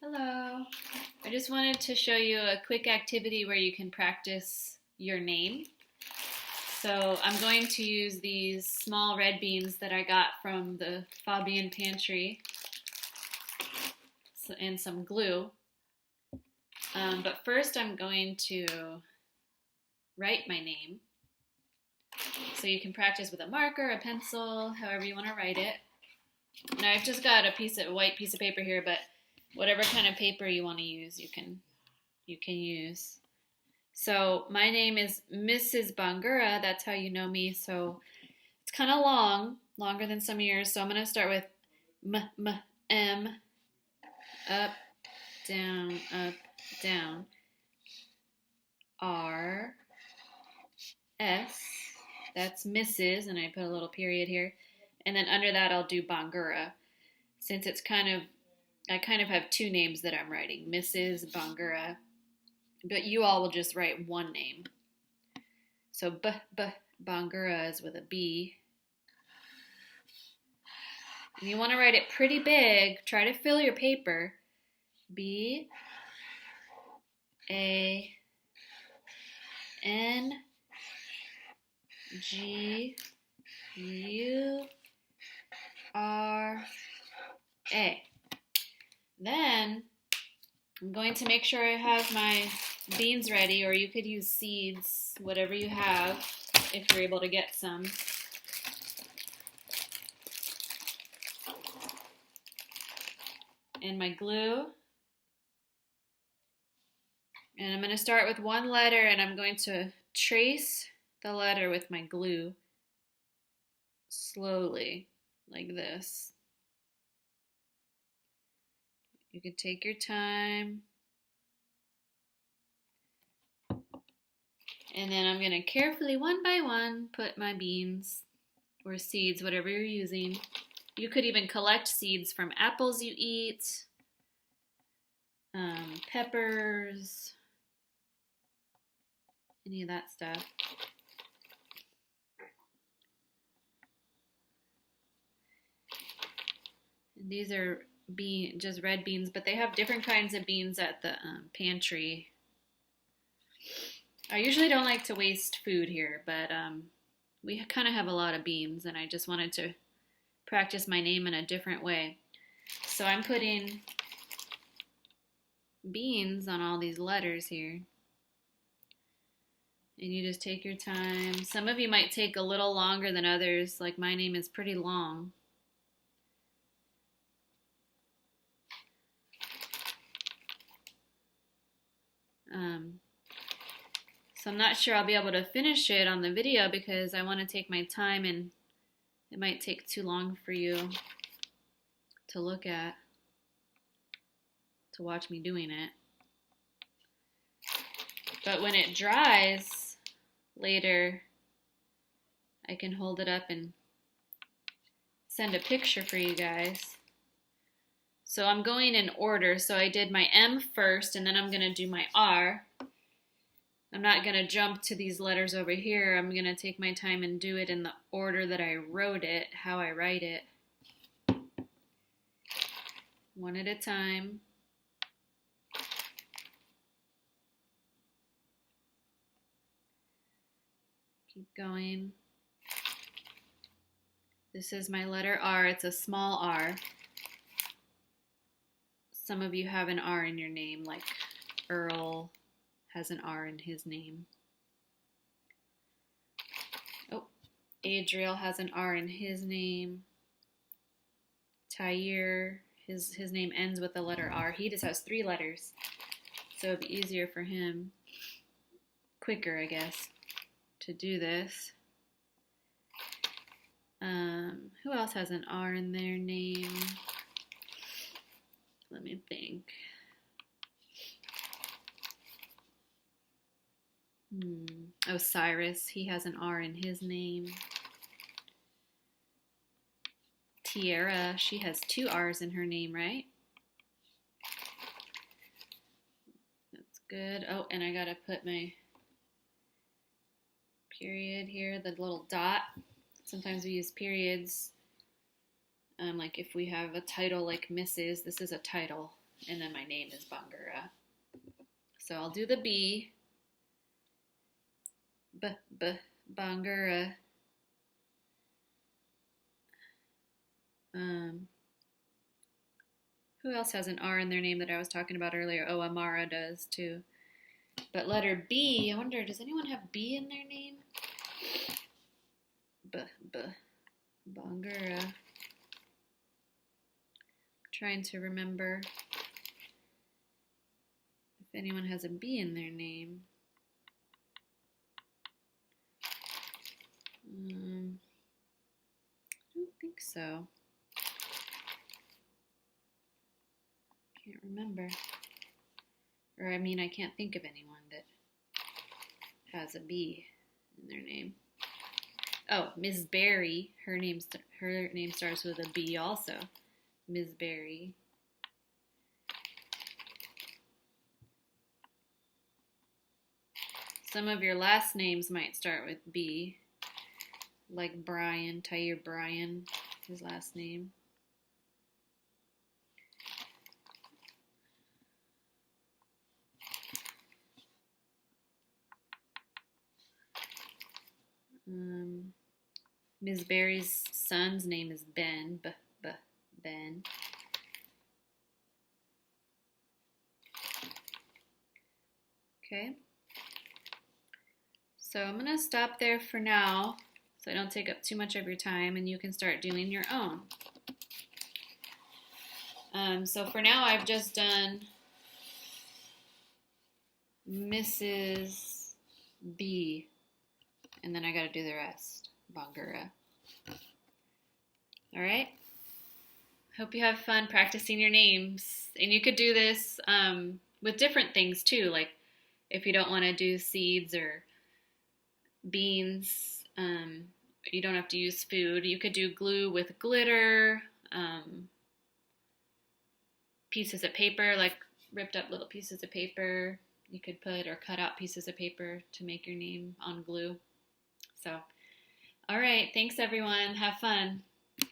Hello. I just wanted to show you a quick activity where you can practice your name. So I'm going to use these small red beans that I got from the Fabian pantry and some glue. But first I'm going to write my name. So you can practice with a marker, a pencil, however you want to write it. And I've just got a white piece of paper here, but whatever kind of paper you want to use, you can use. So my name is Mrs. Bangura. That's how you know me. So it's kind of long, longer than some of yours. So I'm going to start with M, up, down, R, S. That's Mrs. and I put a little period here. And then under that I'll do Bangura. Since it's I kind of have two names that I'm writing, Mrs. Bangura. But you all will just write one name. So Bangura is with a B. And you want to write it pretty big. Try to fill your paper. B A N G U R A. Then I'm going to make sure I have my beans ready, or you could use seeds, whatever you have, if you're able to get some. And my glue. And I'm going to start with one letter, and I'm going to trace the letter with my glue slowly, like this. You can take your time. And then I'm going to carefully, one by one, put my beans or seeds, whatever you're using. You could even collect seeds from apples you eat, peppers, any of that stuff. And these are just red beans, but they have different kinds of beans at the pantry. I usually don't like to waste food here, but we kind of have a lot of beans, and I just wanted to practice my name in a different way. So I'm putting beans on all these letters here. And you just take your time. Some of you might take a little longer than others, like my name is pretty long. So I'm not sure I'll be able to finish it on the video because I want to take my time, and it might take too long for you to look at, to watch me doing it. But when it dries later, I can hold it up and send a picture for you guys. So I'm going in order. So I did my M first, and then I'm going to do my R. I'm not going to jump to these letters over here. I'm going to take my time and do it in the order that I wrote it, how I write it. One at a time. Keep going. This is my letter R. It's a small R. Some of you have an R in your name, like Earl has an R in his name. Oh, Adriel has an R in his name. Tyre, his name ends with the letter R. He just has 3 letters, so it'd be easier for him, quicker, I guess, to do this. Who else has an R in their name? Let me think. Cyrus, he has an R in his name. Tiara, she has 2 R's in her name, right? That's good. Oh, and I gotta put my period here, the little dot. Sometimes we use periods. Like if we have a title like Mrs., this is a title. and then my name is Bangura. So I'll do the B. Bangura. Who else has an R in their name that I was talking about earlier? Oh, Amara does too. But letter B, I wonder, does anyone have B in their name? Bangura. Trying to remember if anyone has a B in their name. I don't think so. Can't remember. Or I mean, I can't think of anyone that has a B in their name. Oh, Ms. Berry. Her name starts with a B also. Ms. Berry. Some of your last names might start with B, like Brian, Tyre Brian, his last name. Ms. Berry's son's name is Ben. Ben. Okay. So I'm going to stop there for now so I don't take up too much of your time and you can start doing your own. So for now I've just done Mrs. B and then I got to do the rest. Bangura. All right. Hope you have fun practicing your names. And you could do this with different things too. Like if you don't want to do seeds or beans, you don't have to use food. You could do glue with glitter, pieces of paper, like ripped up little pieces of paper. You could put or cut out pieces of paper to make your name on glue. So, all right. Thanks, everyone. Have fun.